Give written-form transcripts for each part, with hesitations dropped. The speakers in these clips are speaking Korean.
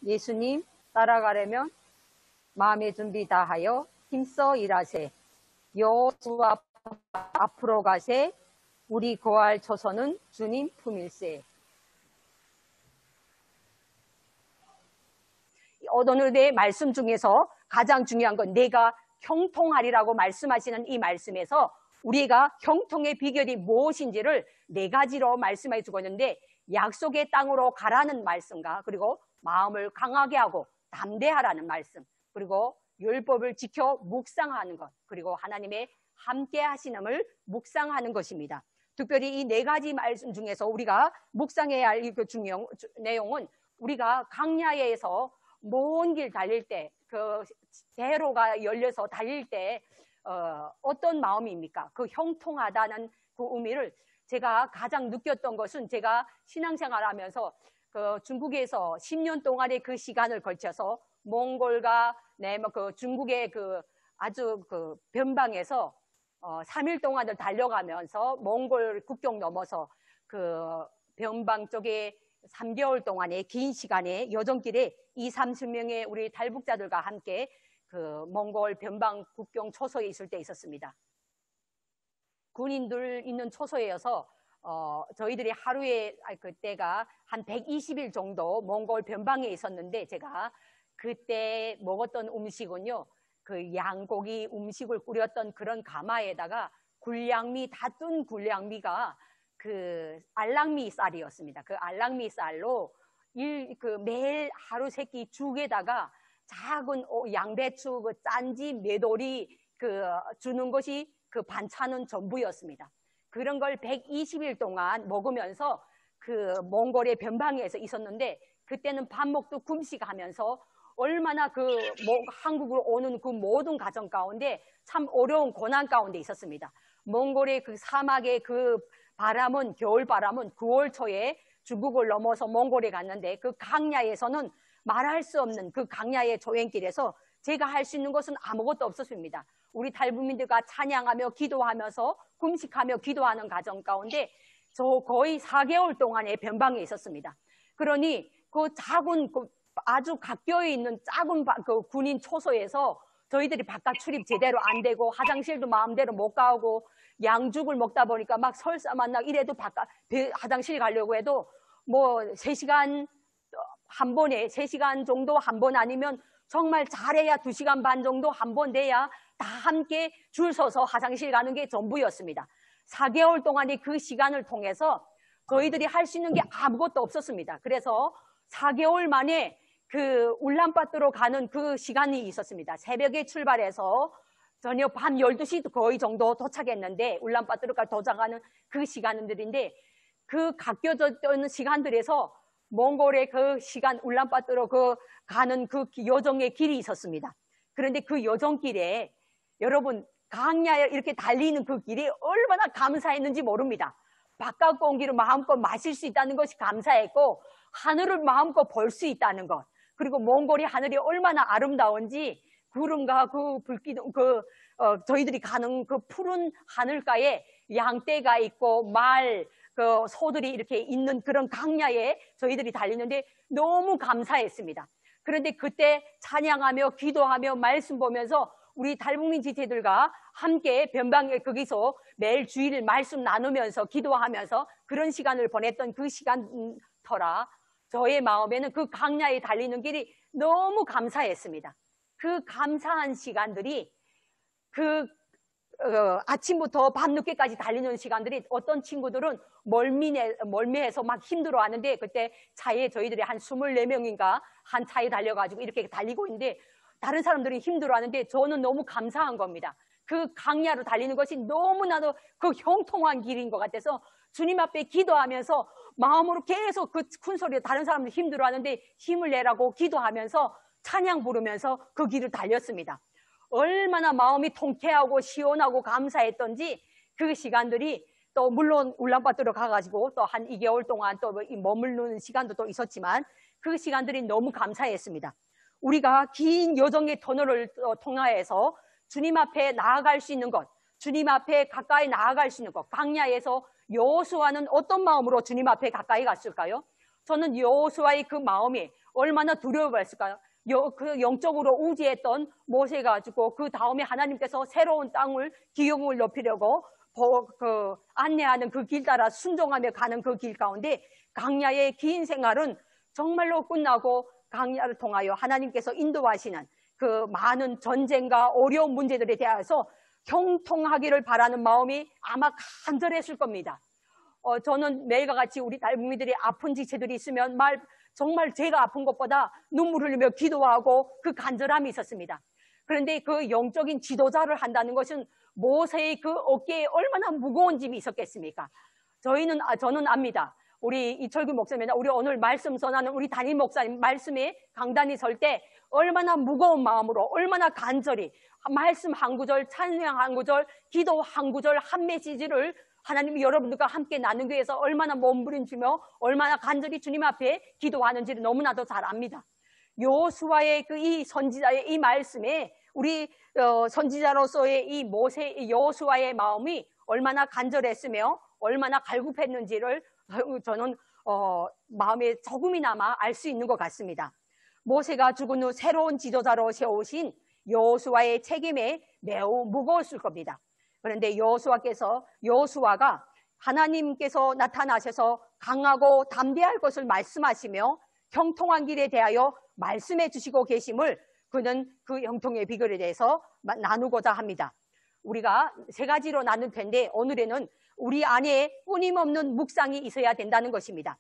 예수님 따라가려면 마음의 준비 다하여 힘써 일하세. 여호수아 앞으로 가세. 우리 거할 처소는 주님 품일세. 오늘의 말씀 중에서 가장 중요한 건 내가 형통하리라고 말씀하시는 이 말씀에서 우리가 형통의 비결이 무엇인지를 네 가지로 말씀해 주고 있는데, 약속의 땅으로 가라는 말씀과, 그리고 마음을 강하게 하고 담대하라는 말씀, 그리고 율법을 지켜 묵상하는 것, 그리고 하나님의 함께 하시는을 묵상하는 것입니다. 특별히 이 네 가지 말씀 중에서 우리가 묵상해야 할 그 중요한 내용은, 우리가 강야에서 먼 길 달릴 때, 그 대로가 열려서 달릴 때 어떤 마음입니까? 그 형통하다는 그 의미를 제가 가장 느꼈던 것은, 제가 신앙생활하면서 그 중국에서 10년 동안의 그 시간을 걸쳐서 몽골과 그 중국의 그 아주 그 변방에서 3일 동안을 달려가면서 몽골 국경 넘어서 그 변방 쪽에 3개월 동안의 긴 시간의 여정길에 20-30명의 우리 탈북자들과 함께 그 몽골 변방 국경 초소에 있을 때 있었습니다. 군인들 있는 초소에여서 저희들이 하루에 그때가 한 120일 정도 몽골 변방에 있었는데, 제가 그때 먹었던 음식은요, 그 양고기 음식을 끓였던 그런 가마에다가 굴량미, 다 뜬 굴량미가 그 알랑미 쌀이었습니다. 그 알랑미 쌀로 매일 하루 세끼 죽에다가 작은 양배추, 그 짠지, 메돌이 주는 것이 그 반찬은 전부였습니다. 그런 걸 120일 동안 먹으면서 그 몽골의 변방에서 있었는데, 그때는 밥 먹도 금식하면서 얼마나 한국으로 오는 그 모든 가정 가운데 참 어려운 고난 가운데 있었습니다. 몽골의 그 사막의 그 바람은, 겨울 바람은 9월 초에 중국을 넘어서 몽골에 갔는데, 그 강야에서는 말할 수 없는 그 강야의 조행길에서 제가 할 수 있는 것은 아무것도 없었습니다. 우리 탈북민들과 찬양하며 기도하면서 금식하며 기도하는 가정 가운데 저 거의 4개월 동안의 변방에 있었습니다. 그러니 그 작은 아주 각교에 있는 작은 그 군인 초소에서 저희들이 바깥 출입 제대로 안 되고 화장실도 마음대로 못 가고 양죽을 먹다 보니까 막 설사 만나 이래도 바깥 화장실 가려고 해도 뭐 3시간 한 번에 3시간 정도 한 번, 아니면 정말 잘해야 2시간 반 정도 한 번 돼야 다 함께 줄 서서 화장실 가는 게 전부였습니다. 4개월 동안의 그 시간을 통해서 저희들이 할 수 있는 게 아무것도 없었습니다. 그래서 4개월 만에 그 울란바토르로 가는 그 시간이 있었습니다. 새벽에 출발해서 저녁 밤 12시 거의 정도 도착했는데, 울란바토르까지 도착하는 그 시간들인데, 그 가껴졌던 시간들에서 몽골의 그 시간, 울란바토르로 가는 그 여정의 길이 있었습니다. 그런데 그 여정길에 여러분, 강야에 이렇게 달리는 그 길이 얼마나 감사했는지 모릅니다. 바깥 공기를 마음껏 마실 수 있다는 것이 감사했고, 하늘을 마음껏 볼 수 있다는 것, 그리고 몽골의 하늘이 얼마나 아름다운지, 구름과 그 불빛, 저희들이 가는 그 푸른 하늘가에 양떼가 있고 그 소들이 이렇게 있는 그런 강야에 저희들이 달리는데 너무 감사했습니다. 그런데 그때 찬양하며 기도하며 말씀 보면서 우리 탈북민 지체들과 함께 변방에 거기서 매일 주일 말씀 나누면서 기도하면서 그런 시간을 보냈던 그 시간 터라 저의 마음에는 그 강야에 달리는 길이 너무 감사했습니다. 그 감사한 시간들이 아침부터 밤늦게까지 달리는 시간들이, 어떤 친구들은 멀미해서 막 힘들어하는데, 그때 차에 저희들이 한 24명인가 한 차에 달려가지고 이렇게 달리고 있는데, 다른 사람들이 힘들어하는데 저는 너무 감사한 겁니다. 그 강야로 달리는 것이 너무나도 그 형통한 길인 것 같아서 주님 앞에 기도하면서 마음으로 계속 그 큰 소리로 다른 사람들 힘들어하는데 힘을 내라고 기도하면서 찬양 부르면서 그 길을 달렸습니다. 얼마나 마음이 통쾌하고 시원하고 감사했던지, 그 시간들이 또 물론 울란바토르 가가지고 또 한 2개월 동안 또 머무르는 시간도 또 있었지만 그 시간들이 너무 감사했습니다. 우리가 긴 여정의 터널을 통하여서 주님 앞에 나아갈 수 있는 것, 주님 앞에 가까이 나아갈 수 있는 것, 강야에서 여호수아는 어떤 마음으로 주님 앞에 가까이 갔을까요? 저는 여호수아의 그 마음이 얼마나 두려워했을까요? 그 영적으로 우지했던 모세가 죽고 그 다음에 하나님께서 새로운 땅을 기용을 높이려고 안내하는 그 길 따라 순종하며 가는 그 길 가운데 광야의 긴 생활은 정말로 끝나고 광야를 통하여 하나님께서 인도하시는 그 많은 전쟁과 어려운 문제들에 대해서 형통하기를 바라는 마음이 아마 간절했을 겁니다. 저는 매일과 같이 우리 달봉이들이 아픈 지체들이 있으면 정말 제가 아픈 것보다 눈물 흘리며 기도하고 그 간절함이 있었습니다. 그런데 그 영적인 지도자를 한다는 것은 모세의 그 어깨에 얼마나 무거운 짐이 있었겠습니까? 저는 압니다. 우리 이철규 목사님, 우리 오늘 말씀 전하는 우리 담임 목사님 말씀에 강단이 설 때 얼마나 무거운 마음으로, 얼마나 간절히 말씀 한 구절, 찬양 한 구절, 기도 한 구절, 한 메시지를 하나님이 여러분들과 함께 나누기 위해서 얼마나 몸부림치며 얼마나 간절히 주님 앞에 기도하는지를 너무나도 잘 압니다. 여호수아의 이 선지자의 이 말씀에 우리 선지자로서의 이 모세 여호수아의 마음이 얼마나 간절했으며 얼마나 갈급했는지를 저는 마음에 조금이나마 알 수 있는 것 같습니다. 모세가 죽은 후 새로운 지도자로 세우신 여호수아의 책임에 매우 무거웠을 겁니다. 그런데 여호수아가 하나님께서 나타나셔서 강하고 담대할 것을 말씀하시며 형통한 길에 대하여 말씀해 주시고 계심을 그는 그 형통의 비결에 대해서 나누고자 합니다. 우리가 세 가지로 나눌 텐데 오늘에는 우리 안에 끊임없는 묵상이 있어야 된다는 것입니다.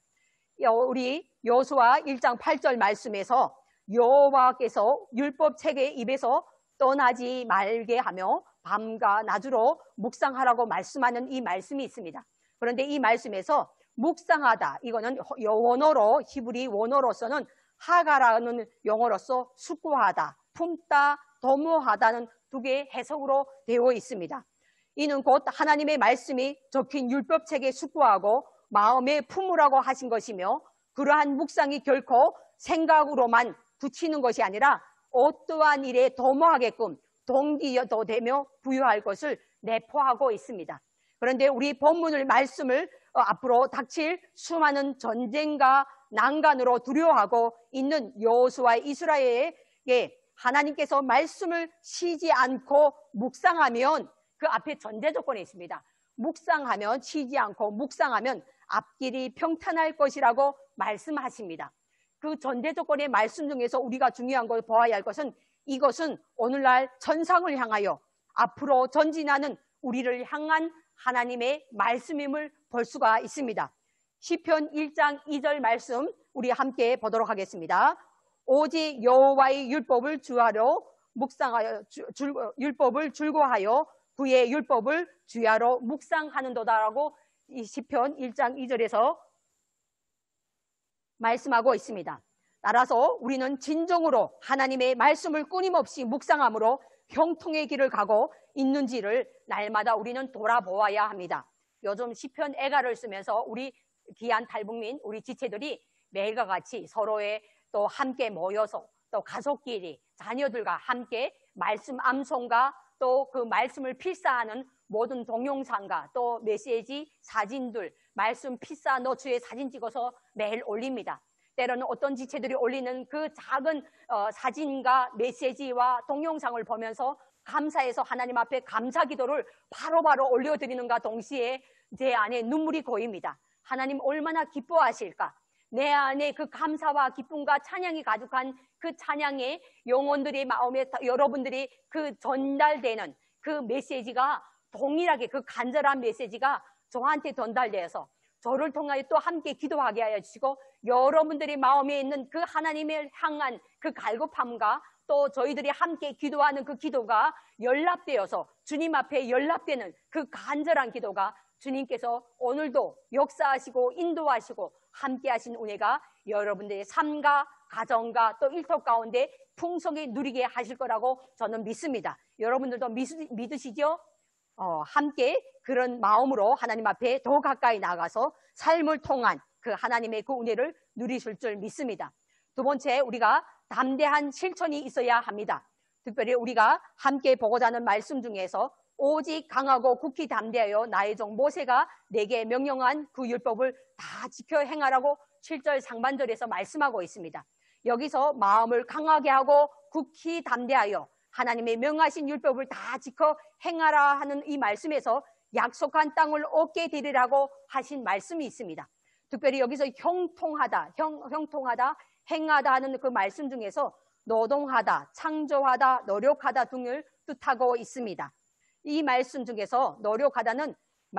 우리 여호수아 1장 8절 말씀에서 여호와께서 율법책의 입에서 떠나지 말게 하며 밤과 낮으로 묵상하라고 말씀하는 이 말씀이 있습니다. 그런데 이 말씀에서 묵상하다, 이거는 원어로 히브리 원어로서는 하가라는 용어로서 숙고하다, 품다, 도모하다는 두 개의 해석으로 되어 있습니다. 이는 곧 하나님의 말씀이 적힌 율법책에 숙고하고 마음에 품으라고 하신 것이며 그러한 묵상이 결코 생각으로만 굳히는 것이 아니라 어떠한 일에 도모하게끔 동기도 되며 부여할 것을 내포하고 있습니다. 그런데 우리 본문을 말씀을 앞으로 닥칠 수많은 전쟁과 난간으로 두려워하고 있는 여호수아 이스라엘에게 하나님께서 말씀을 쉬지 않고 묵상하면 그 앞에 전제 조건이 있습니다. 묵상하면 쉬지 않고 묵상하면 앞길이 평탄할 것이라고 말씀하십니다. 그 전제 조건의 말씀 중에서 우리가 중요한 걸 보아야 할 것은 이것은 오늘날 천상을 향하여 앞으로 전진하는 우리를 향한 하나님의 말씀임을 볼 수가 있습니다. 시편 1장 2절 말씀 우리 함께 보도록 하겠습니다. 오직 여호와의 율법을 주하러 묵상하여 율법을 즐거워하여 그의 율법을 주야로 묵상하는도다라고 이 시편 1장 2절에서 말씀하고 있습니다. 따라서 우리는 진정으로 하나님의 말씀을 끊임없이 묵상함으로 형통의 길을 가고 있는지를 날마다 우리는 돌아보아야 합니다. 요즘 시편 애가를 쓰면서 우리 귀한 탈북민, 우리 지체들이 매일과 같이 서로의 또 함께 모여서 또 가족끼리 자녀들과 함께 말씀 암송과 또 그 말씀을 필사하는 모든 동영상과 또 메시지 사진들, 말씀 필사 노트에 사진 찍어서 매일 올립니다. 때로는 어떤 지체들이 올리는 그 작은 사진과 메시지와 동영상을 보면서 감사해서 하나님 앞에 감사 기도를 바로바로 올려드리는가 동시에 제 안에 눈물이 고입니다. 하나님 얼마나 기뻐하실까? 내 안에 그 감사와 기쁨과 찬양이 가득한 그 찬양의 영혼들의 마음에 여러분들이 그 전달되는 그 메시지가 동일하게 그 간절한 메시지가 저한테 전달되어서 저를 통하여 또 함께 기도하게 하여 주시고 여러분들의 마음에 있는 그 하나님을 향한 그 갈급함과 또 저희들이 함께 기도하는 그 기도가 연락되어서 주님 앞에 연락되는 그 간절한 기도가 주님께서 오늘도 역사하시고 인도하시고 함께 하신 은혜가 여러분들의 삶과 가정과 또 일터 가운데 풍성히 누리게 하실 거라고 저는 믿습니다. 여러분들도 믿으시죠? 함께 그런 마음으로 하나님 앞에 더 가까이 나가서 삶을 통한 그 하나님의 그 은혜를 누리실 줄 믿습니다. 두 번째, 우리가 담대한 실천이 있어야 합니다. 특별히 우리가 함께 보고자 하는 말씀 중에서 오직 강하고 굳게 담대하여 나의 종 모세가 내게 명령한 그 율법을 다 지켜 행하라고 7절 상반절에서 말씀하고 있습니다. 여기서 마음을 강하게 하고 굳게 담대하여 하나님의 명하신 율법을 다 지켜 행하라 하는 이 말씀에서 약속한 땅을 얻게 되리라고 하신 말씀이 있습니다. 특별히 여기서 형통하다, 행하다 하는 그 말씀 중에서 노동하다, 창조하다, 노력하다 등을 뜻하고 있습니다. 이 말씀 중에서 노력하다는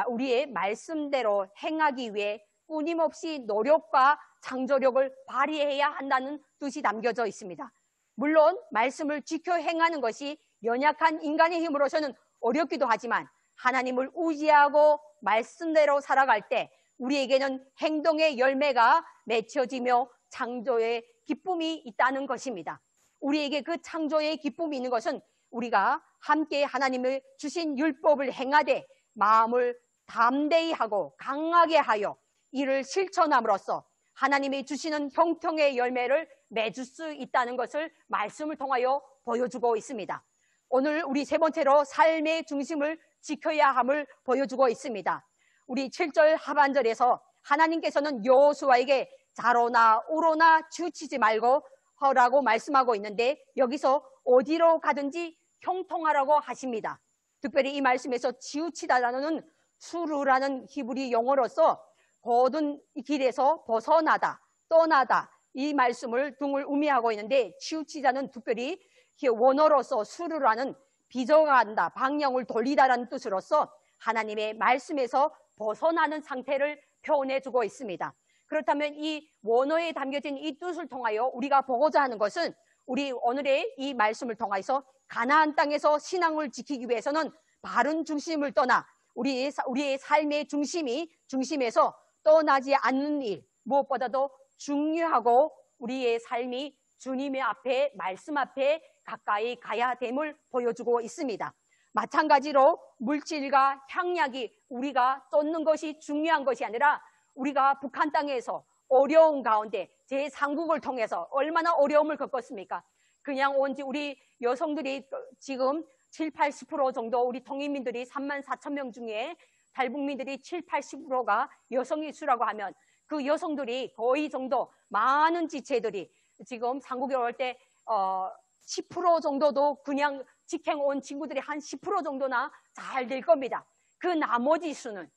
우리의 말씀대로 행하기 위해 끊임없이 노력과 창조력을 발휘해야 한다는 뜻이 담겨져 있습니다. 물론 말씀을 지켜 행하는 것이 연약한 인간의 힘으로서는 어렵기도 하지만 하나님을 의지하고 말씀대로 살아갈 때 우리에게는 행동의 열매가 맺혀지며 창조의 기쁨이 있다는 것입니다. 우리에게 그 창조의 기쁨이 있는 것은 우리가 함께 하나님의 주신 율법을 행하되 마음을 담대히 하고 강하게 하여 이를 실천함으로써 하나님이 주시는 형통의 열매를 맺을 수 있다는 것을 말씀을 통하여 보여주고 있습니다. 오늘 우리 세 번째로 삶의 중심을 지켜야 함을 보여주고 있습니다. 우리 7절 하반절에서 하나님께서는 여호수아에게 좌로나 우로나 치우치지 말고 하라고 말씀하고 있는데 여기서 어디로 가든지 형통하라고 하십니다. 특별히 이 말씀에서 치우치다라는 수루라는 히브리 용어로서 모든 길에서 벗어나다, 떠나다 이 말씀을 등을 의미하고 있는데 치우치다는 특별히 원어로서 수루라는 빗어간다, 방향을 돌리다라는 뜻으로서 하나님의 말씀에서 벗어나는 상태를 표현해주고 있습니다. 그렇다면 이 원어에 담겨진 이 뜻을 통하여 우리가 보고자 하는 것은 우리 오늘의 이 말씀을 통해서 가나안 땅에서 신앙을 지키기 위해서는 바른 중심을 떠나 우리의 삶의 중심에서 떠나지 않는 일, 무엇보다도 중요하고 우리의 삶이 주님의 앞에, 말씀 앞에 가까이 가야 됨을 보여주고 있습니다. 마찬가지로 물질과 향약이 우리가 쫓는 것이 중요한 것이 아니라 우리가 북한 땅에서 어려운 가운데 제3국을 통해서 얼마나 어려움을 겪었습니까? 그냥 온지 우리 여성들이 지금 7, 80% 정도 우리 통일민들이 34,000명 중에 탈북민들이 7, 80%가 여성이 수라고 하면 그 여성들이 거의 정도 많은 지체들이 지금 상국에 올 때 10% 정도도 그냥 직행 온 친구들이 한 10% 정도나 잘 될 겁니다. 그 나머지 수는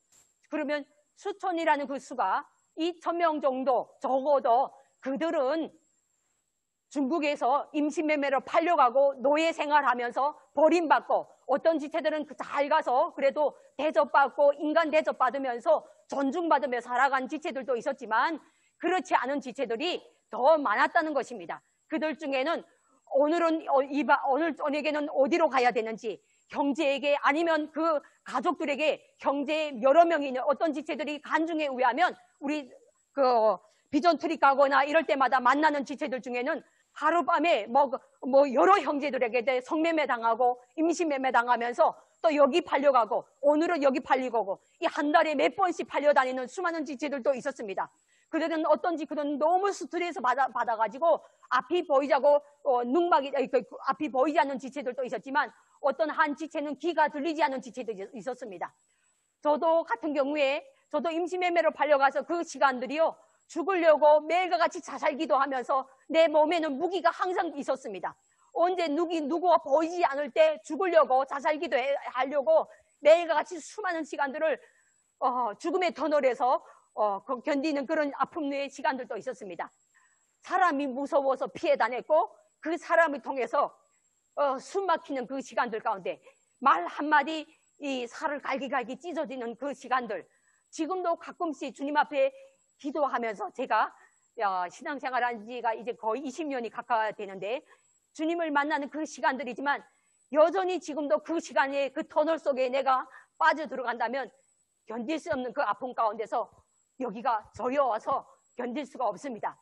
그러면 수천이라는 그 수가 2,000명 정도 적어도 그들은 중국에서 임신매매로 팔려가고 노예 생활하면서 버림받고 어떤 지체들은 잘 가서 그래도 대접받고 인간 대접받으면서 존중받으며 살아간 지체들도 있었지만 그렇지 않은 지체들이 더 많았다는 것입니다. 그들 중에는 오늘 저녁에는 어디로 가야 되는지 형제에게 아니면 그 가족들에게 형제 여러 명이 있는 어떤 지체들이 간증에 의하면 우리 그 비전 트립 가거나 이럴 때마다 만나는 지체들 중에는 하룻밤에 여러 형제들에게 성매매 당하고 임신매매 당하면서 또 여기 팔려가고 오늘은 여기 팔리고 이 한 달에 몇 번씩 팔려다니는 수많은 지체들도 있었습니다. 그들은 어떤지 그들은 너무 스트레스 받아가지고 앞이 보이자고 앞이 보이지 않는 지체들도 있었지만 어떤 한 지체는 귀가 들리지 않는 지체도 있었습니다. 저도 같은 경우에 저도 임신매매로 팔려가서 그 시간들이요 죽으려고 매일과 같이 자살기도 하면서 내 몸에는 무기가 항상 있었습니다. 언제 누구가 보이지 않을 때 죽으려고 자살기도 하려고 매일과 같이 수많은 시간들을 죽음의 터널에서 견디는 그런 아픔의 시간들도 있었습니다. 사람이 무서워서 피해 다녔고 그 사람을 통해서 숨 막히는 그 시간들 가운데 말 한마디 이 살을 갈기갈기 찢어지는 그 시간들 지금도 가끔씩 주님 앞에 기도하면서 제가 신앙생활한 지가 이제 거의 20년이 가까워 되는데 주님을 만나는 그 시간들이지만 여전히 지금도 그 시간에 그 터널 속에 내가 빠져들어간다면 견딜 수 없는 그 아픔 가운데서 여기가 저려와서 견딜 수가 없습니다.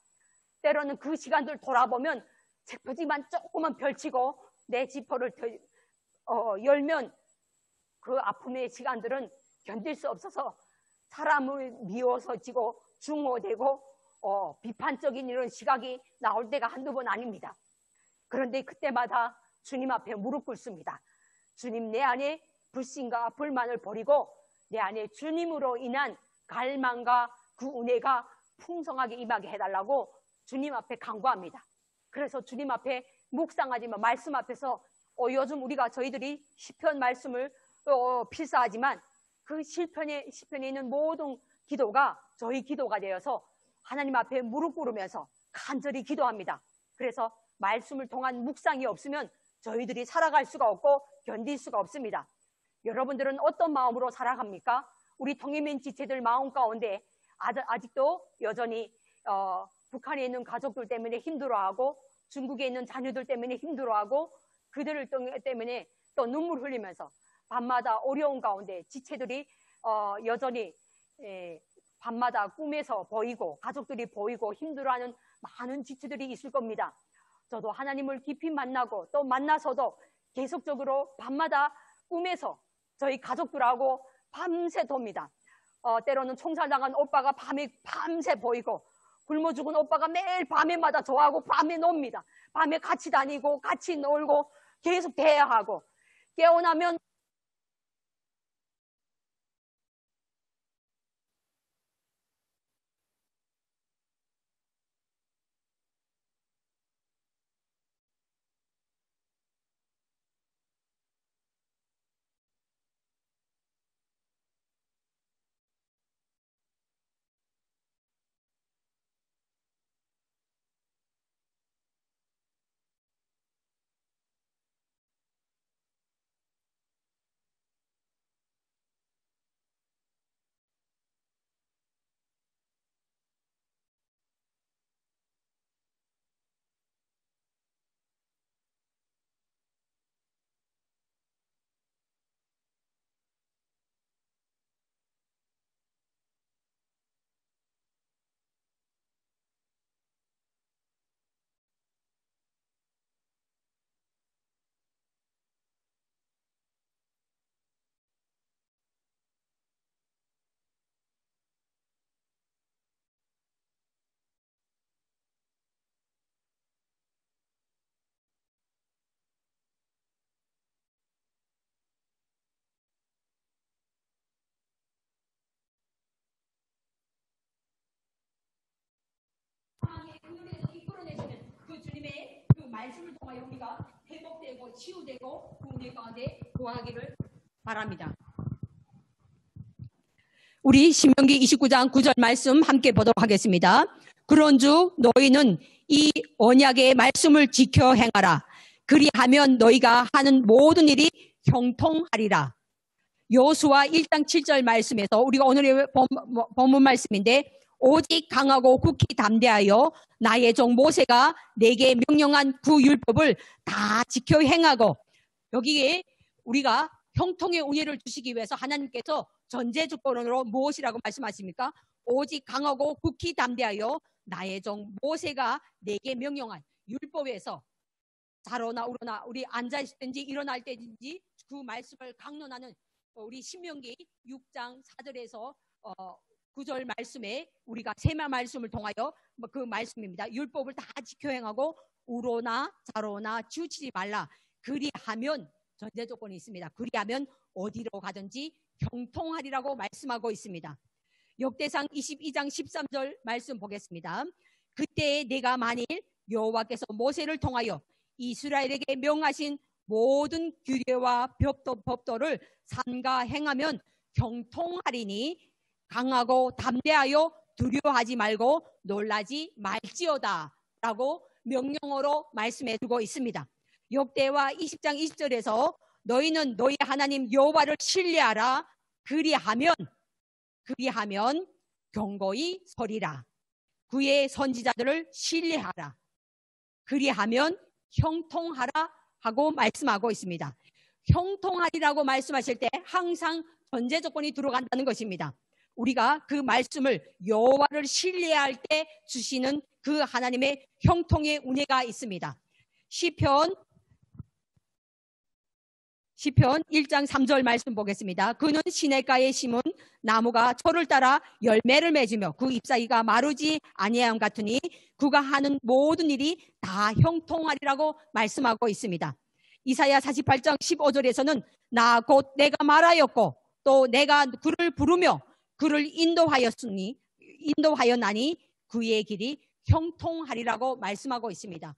때로는 그 시간들 돌아보면 책표지만 조금만 펼치고 내 지퍼를 열면 그 아픔의 시간들은 견딜 수 없어서 사람을 미워서지고 중호되고 비판적인 이런 시각이 나올 때가 한두 번 아닙니다. 그런데 그때마다 주님 앞에 무릎 꿇습니다. 주님, 내 안에 불신과 불만을 버리고 내 안에 주님으로 인한 갈망과 그 은혜가 풍성하게 임하게 해달라고 주님 앞에 간구합니다. 그래서 주님 앞에 묵상하지만 말씀 앞에서 요즘 저희들이 시편 말씀을 필사하지만 그 시편에 있는 모든 기도가 저희 기도가 되어서 하나님 앞에 무릎 꿇으면서 간절히 기도합니다. 그래서 말씀을 통한 묵상이 없으면 저희들이 살아갈 수가 없고 견딜 수가 없습니다. 여러분들은 어떤 마음으로 살아갑니까? 우리 통일민 지체들 마음 가운데 아직도 여전히 북한에 있는 가족들 때문에 힘들어하고 중국에 있는 자녀들 때문에 힘들어하고 그들을 때문에 또 눈물 흘리면서 밤마다 어려운 가운데 지체들이 여전히 밤마다 꿈에서 보이고 가족들이 보이고 힘들어하는 많은 지체들이 있을 겁니다. 저도 하나님을 깊이 만나고 또 만나서도 계속적으로 밤마다 꿈에서 저희 가족들하고 밤새 돕니다. 때로는 총살당한 오빠가 밤새 보이고 굶어 죽은 오빠가 매일 밤에마다 저하고 밤에 놉니다. 밤에 같이 다니고 같이 놀고 계속 대화하고 깨어나면 이끌어내시는 그 주님의 그 말씀을 통하여 우리가 회복되고 치유되고 그 은혜 가운데 거하기를 바랍니다. 우리 신명기 29장 9절 말씀 함께 보도록 하겠습니다. 그런즉 너희는 이 언약의 말씀을 지켜 행하라. 그리하면 너희가 하는 모든 일이 형통하리라. 여호수아 1장 7절 말씀에서 우리가 오늘의 본문 말씀인데 오직 강하고 굳게 담대하여 나의 종 모세가 내게 명령한 그 율법을 다 지켜 행하고, 여기에 우리가 형통의 은혜를 주시기 위해서 하나님께서 전제 조건으로 무엇이라고 말씀하십니까? 오직 강하고 굳게 담대하여 나의 종 모세가 내게 명령한 율법에서 자로나 우로나 우리 앉아있든지 일어날 때든지 그 말씀을 강론하는 우리 신명기 6장 4절에서 9절 말씀에 우리가 세마 말씀을 통하여 그 말씀입니다. 율법을 다 지켜 행하고 우로나 자로나 치우치지 말라. 그리하면 전제 조건이 있습니다. 그리하면 어디로 가든지 형통하리라고 말씀하고 있습니다. 역대상 22장 13절 말씀 보겠습니다. 그때 내가 만일 여호와께서 모세를 통하여 이스라엘에게 명하신 모든 규례와 법도를 삼가 행하면 형통하리니 강하고 담대하여 두려워하지 말고 놀라지 말지어다 라고 명령어로 말씀해 주고 있습니다. 역대와 20장 20절에서 너희는 너희 하나님 여호와를 신뢰하라. 그리하면 경고히 서리라. 그의 선지자들을 신뢰하라. 그리하면 형통하라 하고 말씀하고 있습니다. 형통하리라고 말씀하실 때 항상 전제 조건이 들어간다는 것입니다. 우리가 그 말씀을 여호와를 신뢰할 때 주시는 그 하나님의 형통의 은혜가 있습니다. 시편 1장 3절 말씀 보겠습니다. 그는 시냇가에 심은 나무가 철을 따라 열매를 맺으며 그 잎사귀가 마르지 아니함 같으니 그가 하는 모든 일이 다 형통하리라고 말씀하고 있습니다. 이사야 48장 15절에서는 나 곧 내가 말하였고 또 내가 그를 부르며 그를 인도하였나니 그의 길이 형통하리라고 말씀하고 있습니다.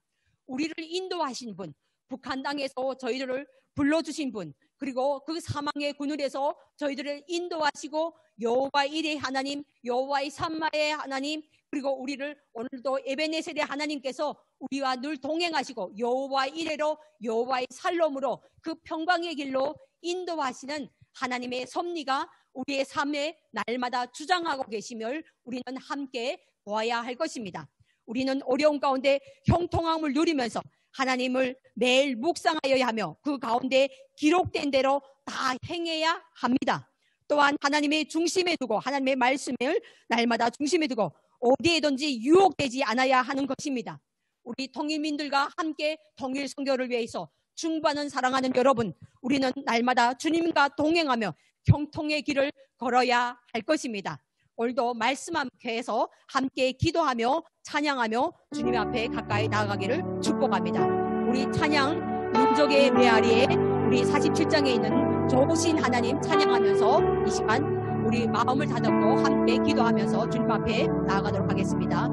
우리를 인도하신 분, 북한 땅에서 저희들을 불러주신 분, 그리고 그 사망의 그늘에서 저희들을 인도하시고 여호와의 일의 하나님, 여호와의 삼마의 하나님, 그리고 우리를 오늘도 에베네셀의 하나님께서 우리와 늘 동행하시고 여호와의 이레로 여호와의 살롬으로 그 평강의 길로 인도하시는 하나님의 섭리가 우리의 삶에 날마다 주장하고 계심을 우리는 함께 보아야 할 것입니다. 우리는 어려운 가운데 형통함을 누리면서 하나님을 매일 묵상하여야 하며 그 가운데 기록된 대로 다 행해야 합니다. 또한 하나님의 중심에 두고 하나님의 말씀을 날마다 중심에 두고 어디에든지 유혹되지 않아야 하는 것입니다. 우리 통일민들과 함께 통일 선교를 위해서 중보하는 사랑하는 여러분, 우리는 날마다 주님과 동행하며 형통의 길을 걸어야 할 것입니다. 오늘도 말씀 함께해서 함께 기도하며 찬양하며 주님 앞에 가까이 나아가기를 축복합니다. 우리 찬양 민족의 메아리에 우리 47장에 있는 좋으신 하나님 찬양하면서 이 시간 우리 마음을 다잡고 함께 기도하면서 주님 앞에 나아가도록 하겠습니다.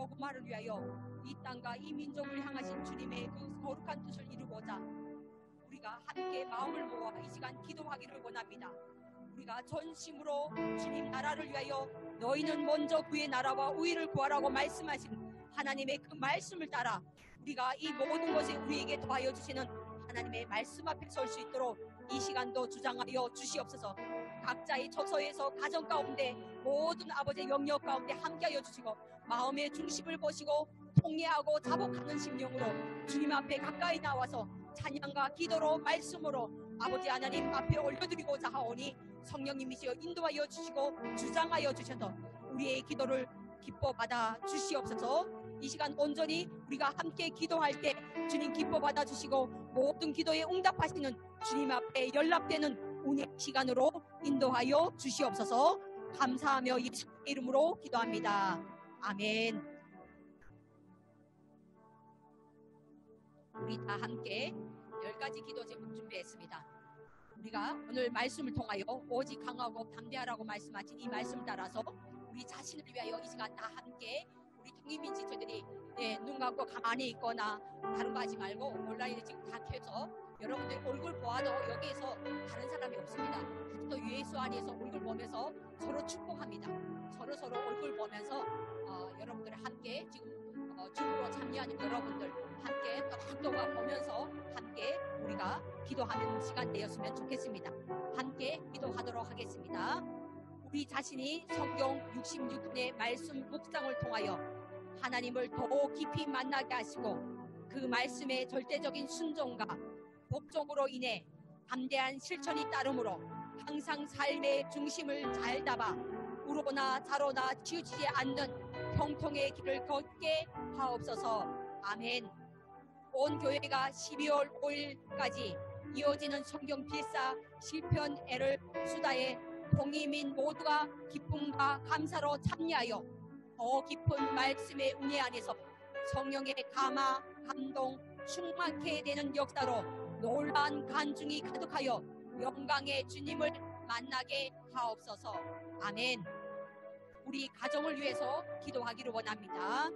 복음화를 위하여 이 땅과 이 민족을 향하신 주님의 그 거룩한 뜻을 이루고자 우리가 함께 마음을 모아 이 시간 기도하기를 원합니다. 우리가 전심으로 주님 나라를 위하여 너희는 먼저 그의 나라와 의를 구하라고 말씀하신 하나님의 그 말씀을 따라 우리가 이 모든 것에 우리에게 더하여 주시는 하나님의 말씀 앞에 설 수 있도록 이 시간도 주장하여 주시옵소서. 각자의 처소에서 가정 가운데 모든 아버지의 영역 가운데 함께하여 주시고 마음의 중심을 보시고 통회하고 자복하는 심령으로 주님 앞에 가까이 나와서 찬양과 기도로 말씀으로 아버지 하나님 앞에 올려드리고자 하오니 성령님이시여 인도하여 주시고 주장하여 주셔서 우리의 기도를 기뻐 받아 주시옵소서. 이 시간 온전히 우리가 함께 기도할 때 주님 기뻐 받아 주시고 모든 기도에 응답하시는 주님 앞에 연락되는 은혜 시간으로 인도하여 주시옵소서. 감사하며 예수의 이름으로 기도합니다. 아멘. 우리 다 함께 10가지 기도 제목 준비했습니다. 우리가 오늘 말씀을 통하여 오직 강하고 담대하라고 말씀하신 이 말씀 따라서 우리 자신을 위하여 이 시간 다 함께 우리 통일민 지체들이 눈 감고 가만히 있거나 다른 거 하지 말고 온라인에 지금 다 켜서 여러분들 얼굴 보아도 여기에서 다른 사람이 없습니다. 또 예수 안에서 얼굴 보면서 서로 축복합니다. 서로 얼굴 보면서 여러분들 함께 지금 줌으로 참여하는 여러분들 함께 각도가 보면서 함께 우리가 기도하는 시간 되었으면 좋겠습니다. 함께 기도하도록 하겠습니다. 우리 자신이 성경 66편의 말씀 묵상을 통하여 하나님을 더 깊이 만나게 하시고 그 말씀의 절대적인 순종과 복종으로 인해 담대한 실천이 따름으로 항상 삶의 중심을 잘 잡아 우로나 좌로나 치우치지 않는 형통의 길을 걷게 하옵소서. 아멘. 온 교회가 12월 5일까지 이어지는 성경 필사 시편 애를 수다에 동의민 모두가 기쁨과 감사로 참여하여 더 깊은 말씀의 은혜 안에서 성령의 감화, 감동, 충만케 되는 역사로 놀라운 간증이 가득하여 영광의 주님을 만나게 하옵소서. 아멘. 우리 가정을 위해서 기도하기를 원합니다.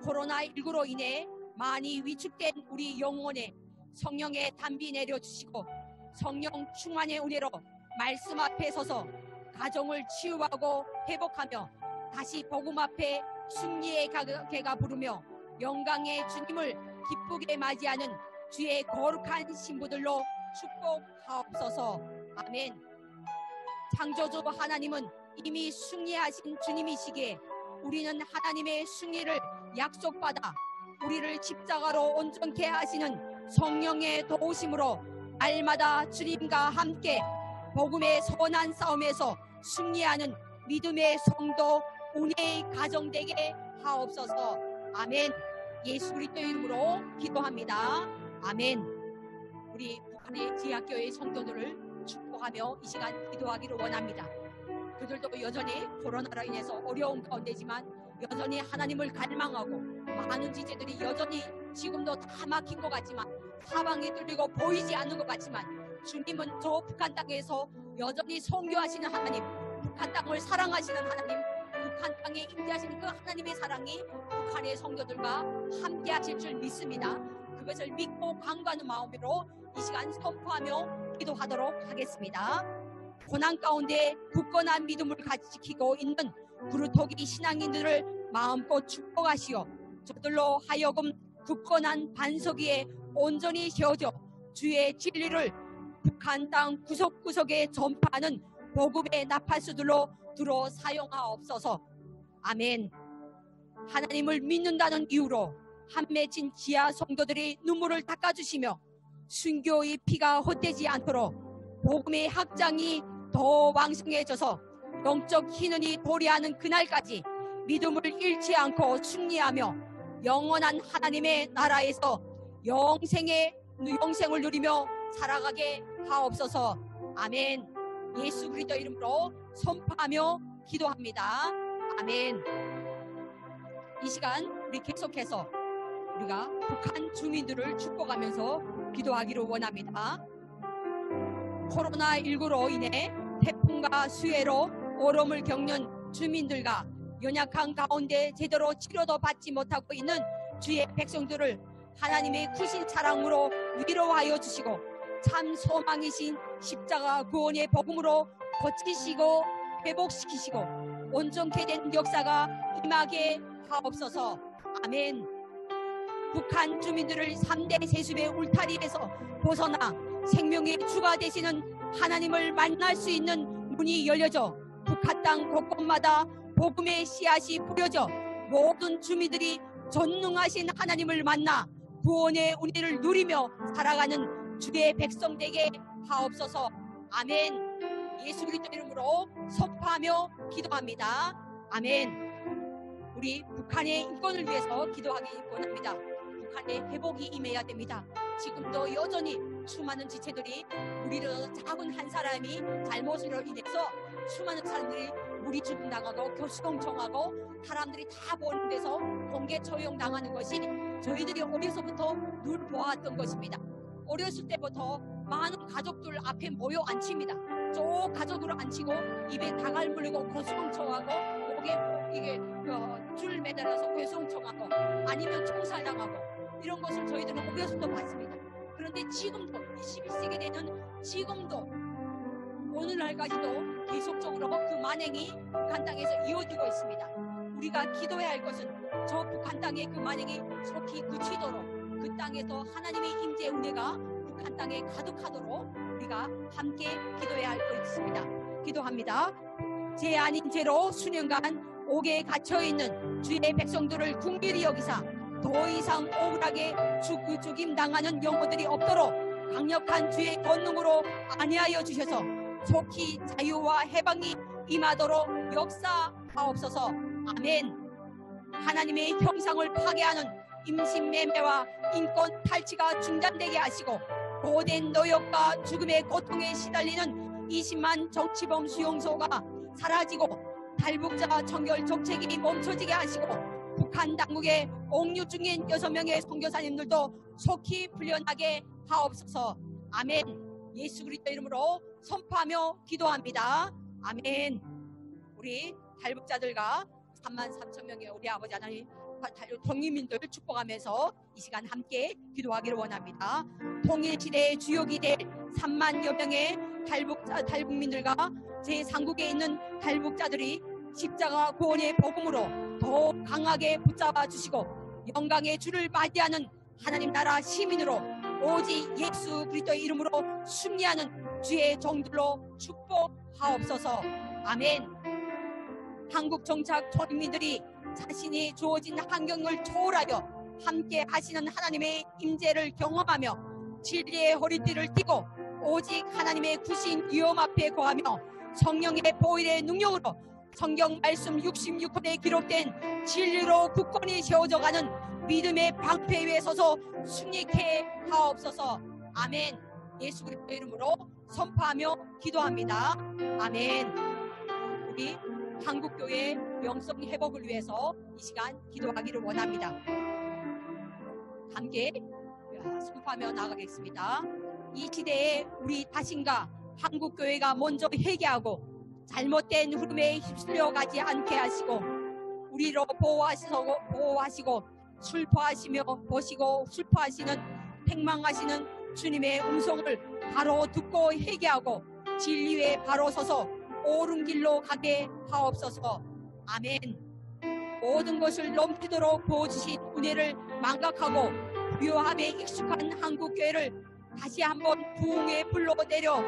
코로나19로 인해 많이 위축된 우리 영혼에 성령의 담비 내려주시고 성령 충만의 은혜로 말씀 앞에 서서 가정을 치유하고 회복하며 다시 복음 앞에 승리의 개가 부르며 영광의 주님을 기쁘게 맞이하는 주의 거룩한 신부들로 축복하옵소서. 아멘. 창조주 하나님은 이미 승리하신 주님이시기에 우리는 하나님의 승리를 약속받아 우리를 십자가로 온전케 하시는 성령의 도우심으로 날마다 주님과 함께 복음의 선한 싸움에서 승리하는 믿음의 성도 은혜의 가정 되게 하옵소서. 아멘. 예수 그리스도 이름으로 기도합니다. 아멘. 우리 북한의 지하교회 성도들을 축복하며 이 시간 기도하기를 원합니다. 그들도 여전히 코로나로 인해서 어려운 가운데지만 여전히 하나님을 갈망하고 많은 지체들이 여전히 지금도 다 막힌 것 같지만 사방이 뚫리고 보이지 않는 것 같지만 주님은 저 북한 땅에서 여전히 선교하시는 하나님, 북한 땅을 사랑하시는 하나님, 북한 땅에 임재하시는 그 하나님의 사랑이 북한의 성도들과 함께 하실 줄 믿습니다. 그것을 믿고 간구하는 마음으로 이 시간 선포하며 기도하도록 하겠습니다. 고난 가운데 굳건한 믿음을 지키고 있는 구루토기 신앙인들을 마음껏 축복하시어 저들로 하여금 굳건한 반석 위에 온전히 세워져 주의 진리를 북한 땅 구석구석에 전파하는 복음의 나팔수들로 들어 사용하옵소서. 아멘. 하나님을 믿는다는 이유로 한 맺힌 지하 성도들이 눈물을 닦아주시며 순교의 피가 헛되지 않도록 복음의 확장이 더 왕성해져서 영적 희는이 도래하는 그날까지 믿음을 잃지 않고 승리하며 영원한 하나님의 나라에서 영생을 누리며 살아가게 하옵소서. 아멘. 예수 그리스도 이름으로 선포하며 기도합니다. 아멘. 이 시간 우리 계속해서 우리가 북한 주민들을 축복하면서 기도하기를 원합니다. 코로나19로 인해 태풍과 수해로 어려움을 겪는 주민들과 연약한 가운데 제대로 치료도 받지 못하고 있는 주의 백성들을 하나님의 크신 사랑으로 위로하여 주시고 참 소망이신 십자가 구원의 복음으로 고치시고 회복시키시고 온전케 된 역사가 임하게 하옵소서. 아멘. 북한 주민들을 3대 세습의 울타리에서 벗어나 생명의 주가 되시는 하나님을 만날 수 있는 문이 열려져 북한 땅 곳곳마다 복음의 씨앗이 뿌려져 모든 주민들이 전능하신 하나님을 만나 구원의 은혜를 누리며 살아가는 주의 백성 되게 하옵소서. 아멘. 예수 그리스도 이름으로 선포하며 기도합니다. 아멘. 우리 북한의 인권을 위해서 기도하기 원합니다. 북한의 회복이 임해야 됩니다. 지금도 여전히 수많은 지체들이 우리를 작은 한 사람이 잘못으로 인해서 수많은 사람들이 무리 죽음당하고 교수동청하고 사람들이 다 보는 데서 공개 처형당하는 것이 저희들이 어려서부터 늘 보아왔던 것입니다. 어렸을 때부터 많은 가족들 앞에 모여 앉힙니다. 저 가족으로 앉히고 입에 다갈 물리고 고소공청하고 목에 이게 줄 매달아서 고소공청하고 아니면 총살당하고 이런 것을 저희들은 어려서부터 봤습니다. 그런데 지금도 21세기 되는 지금도 오늘날까지도 계속적으로 그 만행이 북한 땅에서 이어지고 있습니다. 우리가 기도해야 할 것은 저 북한 땅의 그 만행이 속히 그치도록 그 땅에서 하나님의 임재 은혜가 북한 땅에 가득하도록 우리가 함께 기도해야 할 것 있습니다. 기도합니다. 죄 아닌 죄로 수년간 옥에 갇혀있는 주의 백성들을 궁휼히 여기사 더 이상 억울하게 죽임당하는 영혼들이 없도록 강력한 주의 권능으로 안위하여 주셔서 속히 자유와 해방이 임하도록 역사하옵소서. 아멘. 하나님의 형상을 파괴하는 임신매매와 인권 탈취가 중단되게 하시고 고된 노역과 죽음의 고통에 시달리는 20만 정치범 수용소가 사라지고 탈북자 청결 정책이 멈춰지게 하시고 북한 당국의 옥류 중인 6명의 선교사님들도 속히 풀려나게 하옵소서. 아멘. 예수 그리스도 이름으로 선포하며 기도합니다. 아멘. 우리 탈북자들과 33,000명의 우리 아버지 하나님 동민들 축복하면서 이 시간 함께 기도하기를 원합니다. 통일시대의 주역이 될 3만여 명의 탈북민들과 제3국에 있는 탈북자들이 십자가 구원의 복음으로 더 강하게 붙잡아 주시고 영광의 주를 맞이하는 하나님 나라 시민으로 오직 예수 그리스도의 이름으로 승리하는 주의 종들로 축복하옵소서. 아멘. 한국 정착 전민들이 자신이 주어진 환경을 초월하여 함께 하시는 하나님의 임재를 경험하며 진리의 허리띠를 띠고 오직 하나님의 구신 위엄 앞에 거하며 성령의 보혈의 능력으로 성경 말씀 66편에 기록된 진리로 굳건히 세워져 가는 믿음의 방패 위에 서서 승리케 하옵소서. 아멘. 예수 그리스도의 이름으로 선포하며 기도합니다. 아멘. 우리 한국교회 영성 회복을 위해서 이 시간 기도하기를 원합니다. 함께 선포하며 나가겠습니다. 이 시대에 우리 자신과 한국교회가 먼저 회개하고 잘못된 흐름에 휩쓸려 가지 않게 하시고 우리로 보호하시고 슬퍼하시며 보시고 슬퍼하시는 백망하시는 주님의 음성을 바로 듣고 회개하고 진리에 바로 서서 옳은 길로 가게 하옵소서. 아멘. 모든 것을 넘치도록 부어주신 은혜를 망각하고 부요함에 익숙한 한국교회를 다시 한번 부흥의 불로 내려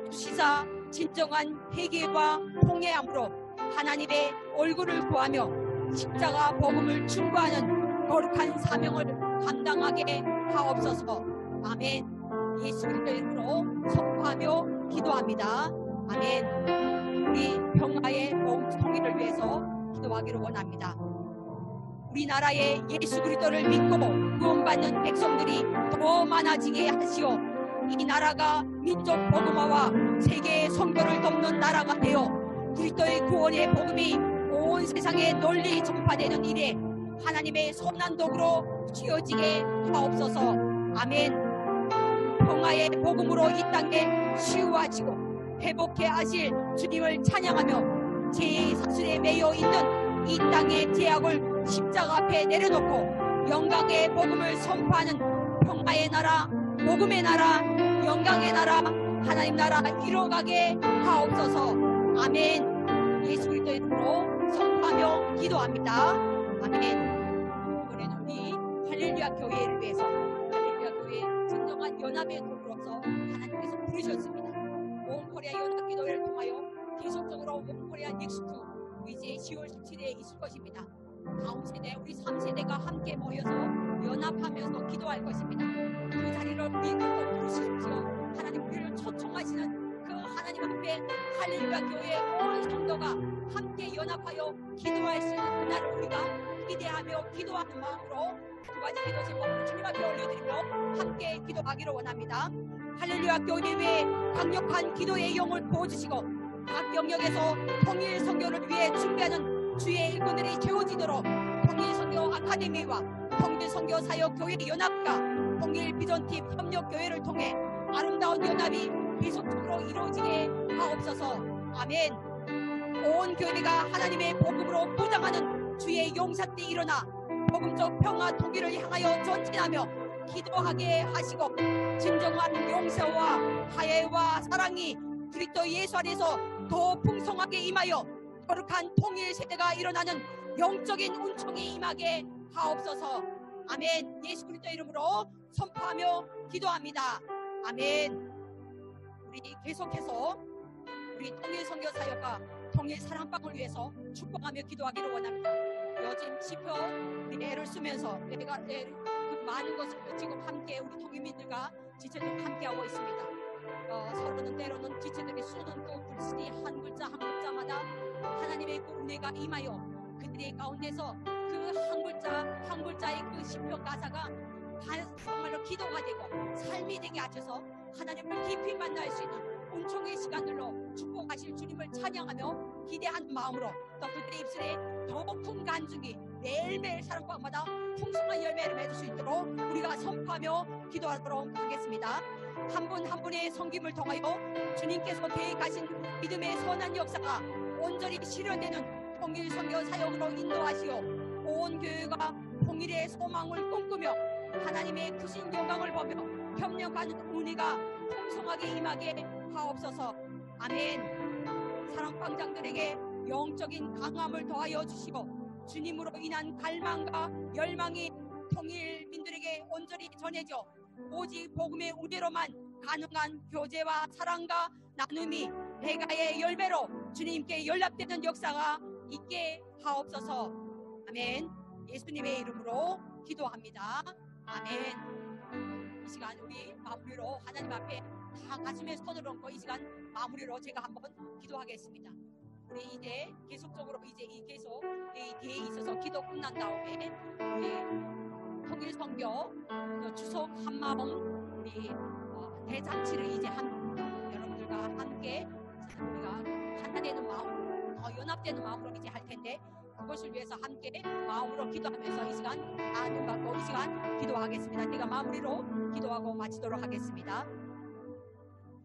주시사 진정한 회개와 통회함으로 하나님의 얼굴을 구하며 십자가 복음을 충고하는 거룩한 사명을 감당하게 하옵소서. 아멘. 예수 그리스도의 이름으로 선포하며 기도합니다. 아멘. 우리 평화의 통일을 위해서 기도하기를 원합니다. 우리나라의 예수 그리스도를 믿고 구원받는 백성들이 더 많아지게 하시오. 이 나라가 민족 복음화와 세계의 선교를 돕는 나라가 되어 그리스도의 구원의 복음이 온 세상에 널리 전파되는 일에 하나님의 선한 도구로 쥐어지게 하옵소서. 아멘. 평화의 복음으로 이 땅에 치유하시고 회복해 하실 주님을 찬양하며 죄의 사슬에 매여 있는 이 땅의 죄악을 십자가 앞에 내려놓고 영광의 복음을 선포하는 평화의 나라, 복음의 나라, 영광의 나라, 하나님 나라 이뤄가게 하옵소서. 아멘. 예수 그리스도의 이름으로 선포하며 기도합니다. 아멘. 이번에는 우리 할렐루야 교회를 위해서 할렐루야 교회 진정한 연합의 도구로서 하나님께서 부르셨습니다. 몽코리아 연합기도회를 통하여 계속적으로 몽코리아 넥스트 이제 10월 17일에 있을 것입니다. 다음 세대 우리 3세대가 함께 모여서 연합하면서 기도할 것입니다. 그 자리를 우리 부르십시오. 하나님 우리를 초청하시는 그 하나님 앞에 할렐루야 교회 온 성도가 함께 연합하여 기도할 수 있는 그날을 우리가 기대하며 기도하는 마음으로 두 가지 기도 제목을 주님 앞에 올려드리며 함께 기도하기를 원합니다. 할렐루야 교회의 강력한 기도의 영을 부어주시고 각 영역에서 통일 선교를 위해 준비하는 주의 일꾼들이 채워지도록 통일 선교 아카데미와 통일 선교 사역 교회 연합과 통일 비전팀 협력 교회를 통해 아름다운 연합이 계속적으로 이루어지게 하옵소서. 아멘. 온 교회가 하나님의 복음으로 무장하는 주의 용사들이 일어나 복음적 평화 통일을 향하여 전진하며 기도하게 하시고 진정한 용서와 화해와 사랑이 그리스도 예수 안에서 더 풍성하게 임하여 거룩한 통일 세대가 일어나는 영적인 운총이 임하게 하옵소서. 아멘. 예수 그리스도 이름으로 선포하며 기도합니다. 아멘. 우리 계속해서 우리 통일 선교 사역과 통일 사랑방을 위해서 축복하며 기도하기를 원합니다. 요즘 지표 우리 애를 쓰면서 내가 그 많은 것을 지금 함께 우리 통일민들과 지체적으로 함께하고 있습니다. 서로는 때로는 지체들이 수는 또 불신이 한 글자 한 글자마다 하나님의 그 은혜가 임하여 그들의 가운데서 그 한 글자 한 글자의 그 시편 가사가 정말로 기도가 되고 삶이 되게 하셔서 하나님을 깊이 만날 수 있는 은총의 시간들로 축복하실 주님을 찬양하며 기대한 마음으로 또 그들의 입술에 더 큰 간증이 매일매일 사랑방마다 풍성한 열매를 맺을 수 있도록 우리가 선포하며 기도하도록 하겠습니다. 한 분 한 분의 섬김을 통하여 주님께서 계획하신 믿음의 선한 역사가 온전히 실현되는 통일 선교 사역으로 인도하시어 온 교회가 통일의 소망을 꿈꾸며 하나님의 크신 영광을 보며 협력하는 은혜가 풍성하게 임하게 하옵소서. 아멘. 사랑방장들에게 영적인 강함을 더하여 주시고 주님으로 인한 갈망과 열망이 통일민들에게 온전히 전해져 오직 복음의 은혜로만 가능한 교제와 사랑과 나눔이 대가의 열매로 주님께 연락되는 역사가 있게 하옵소서. 아멘. 예수님의 이름으로 기도합니다. 아멘. 이 시간 우리 마무리로 하나님 앞에 다 가슴에 손을 얹고 이 시간 마무리로 제가 한번 기도하겠습니다. 우리 이제 계속적으로 이제 이 계속 이 뒤에 있어서 기도 끝난 다음에 우리 통일 선교 주석 한마음 우리 대잔치를 이제 여러분들과 함께 우리가 하나 되는 마음으로 더 연합되는 마음으로 이제 할 텐데 그것을 위해서 함께 마음으로 기도하면서 이 시간 나눔 받고 이 시간 기도하겠습니다. 제가 마무리로 기도하고 마치도록 하겠습니다.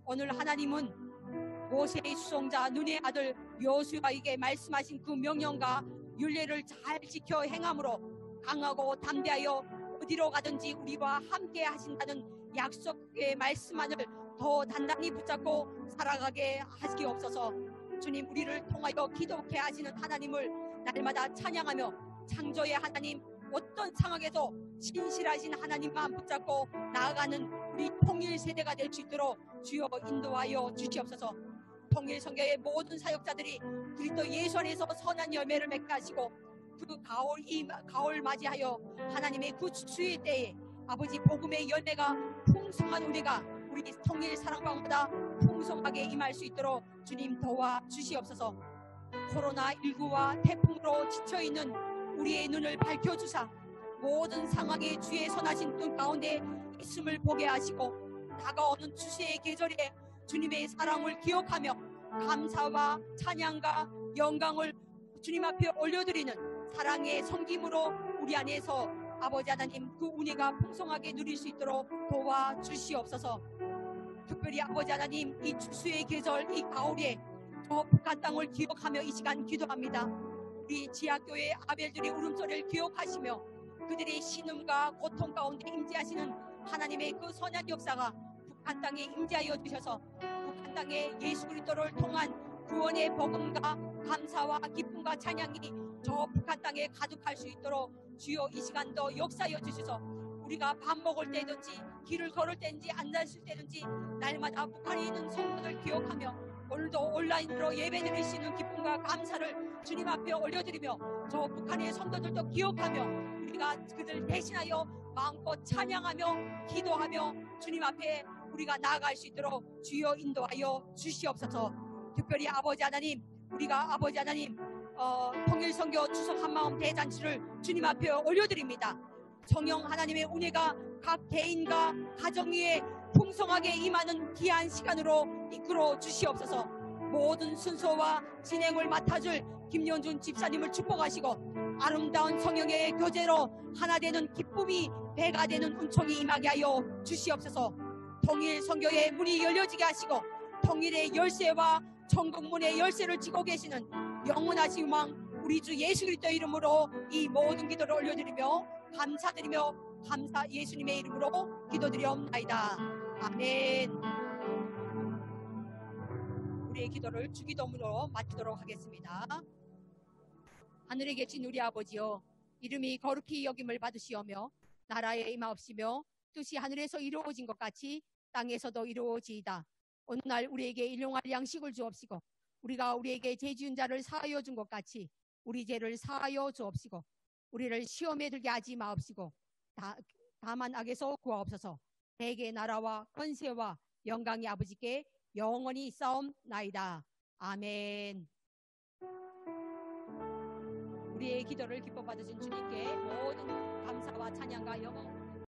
오늘 하나님은 모세의 수송자 눈의 아들 여호수아에게 말씀하신 그 명령과 율례를 잘 지켜 행함으로 강하고 담대하여 어디로 가든지 우리와 함께 하신다는 약속의 말씀만을 더 단단히 붙잡고 살아가게 하시옵소서. 주님, 우리를 통하여 기도케 하시는 하나님을 날마다 찬양하며 창조의 하나님, 어떤 상황에도 신실하신 하나님만 붙잡고 나아가는 우리 통일 세대가 될 수 있도록 주여 인도하여 주시옵소서. 통일 선교의 모든 사역자들이 그리스도 예수 안에서 선한 열매를 맺게 하시고 그 가을 맞이하여 하나님의 그 추수의 때에 아버지 복음의 열매가 풍성한 우리가 우리 통일 사랑방보다 풍성하게 임할 수 있도록 주님 도와 주시옵소서. 코로나19와 태풍으로 지쳐있는 우리의 눈을 밝혀주사 모든 상황에 주의 선하신 눈 가운데 있음을 보게 하시고 다가오는 추수의 계절에 주님의 사랑을 기억하며 감사와 찬양과 영광을 주님 앞에 올려드리는 사랑의 섬김으로 우리 안에서 아버지 하나님 그 은혜가 풍성하게 누릴 수 있도록 도와주시옵소서. 특별히 아버지 하나님 이 추수의 계절 이 가을에 저 북한 땅을 기억하며 이 시간 기도합니다. 우리 지하교회 아벨들의 울음소리를 기억하시며 그들의 신음과 고통 가운데 임재하시는 하나님의 그 선한 역사가 북한 땅에 임재하여 주셔서 북한 땅에 예수 그리스도를 통한 구원의 복음과 감사와 기쁨과 찬양이 저 북한 땅에 가득할 수 있도록 주여 이 시간도 역사하여 주셔서 우리가 밥 먹을 때든지 길을 걸을 때든지 앉았을 때든지 날마다 북한에 있는 성도들 기억하며 오늘도 온라인으로 예배드릴 수 있는 기쁨과 감사를 주님 앞에 올려드리며 저 북한의 성도들도 기억하며 우리가 그들 대신하여 마음껏 찬양하며 기도하며 주님 앞에 우리가 나아갈 수 있도록 주여 인도하여 주시옵소서. 특별히 아버지 하나님 우리가 아버지 하나님 통일선교 추석 한마음 대잔치를 주님 앞에 올려드립니다. 성령 하나님의 은혜가 각 개인과 가정 위에 풍성하게 임하는 귀한 시간으로 이끌어 주시옵소서. 모든 순서와 진행을 맡아줄 김연준 집사님을 축복하시고 아름다운 성령의 교제로 하나 되는 기쁨이 배가 되는 은총이 임하게 하여 주시옵소서. 통일 선교의 문이 열려지게 하시고 통일의 열쇠와 천국문의 열쇠를 쥐고 계시는 영원하신 왕 우리 주 예수 그리스도 이름으로 이 모든 기도를 올려드리며 감사드리며 감사 예수님의 이름으로 기도드리옵나이다. 아멘. 우리의 기도를 주기도문으로 마치도록 하겠습니다. 하늘에 계신 우리 아버지여, 이름이 거룩히 여김을 받으시오며 나라에 임하옵시며 뜻이 하늘에서 이루어진 것 같이 땅에서도 이루어지이다. 오늘날 우리에게 일용할 양식을 주옵시고 우리가 우리에게 죄 지은 자를 사하여 준 것 같이 우리 죄를 사하여 주옵시고 우리를 시험에 들게 하지 마옵시고 다만 악에서 구하옵소서. 대개 나라와 권세와 영광이 아버지께 영원히 싸움나이다. 아멘. 우리의 기도를 기뻐 받으신 주님께 모든 감사와 찬양과 영광